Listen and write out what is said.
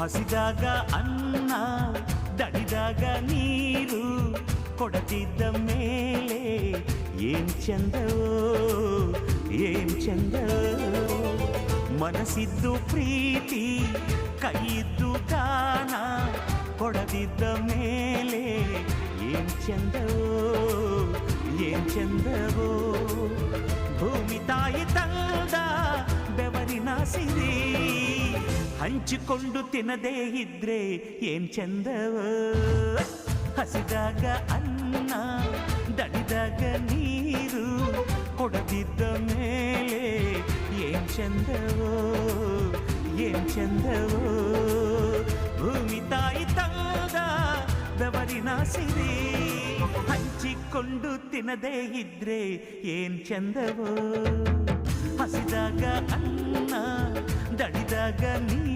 ಹಸಿದಾಗ ಅನ್ನ ದಣಿದಾಗ ನೀರು ಕೊಡದಿದ್ದ ಮೇಲೆ ಏನ್ ಚಂದವೋ ಏನ್ ಚಂದವೋ ಮನಸ್ಸಿದ್ದು ಪ್ರೀತಿ ಕೈಯಿದ್ದು ಗಾನ ಕೊಡದಿದ್ದ ಮೇಲೆ ಏನ್ ಚಂದವೋ ಏನ್ ಚಂದವೋ ಭೂಮಿ ತಾಯಿ ತಂದ ಬೆವರಿನ ಸಿರಿ ಹಂಚಿಕೊಂಡು ತಿನ್ನದೇ ಇದ್ರೆ ಏನ್ ಚಂದವೋ ಹಸಿದಾಗ ಅನ್ನ ದಣಿದಾಗ ನೀರು ಕೊಡದಿದ್ದ ಮೇಲೆ ಏನ್ ಚಂದವೋ ಏನ್ ಚಂದವೋ ಭೂಮಿ ತಾಯಿ ತಂದ ಬೆವರಿನ ಸಿರಿ ಹಂಚಿಕೊಂಡು ತಿನ್ನದೇ ಇದ್ರೆ ಏನ್ ಚಂದವೋ ಹಸಿದಾಗ ಅನ್ನ ದಣಿದಾಗ ನೀರು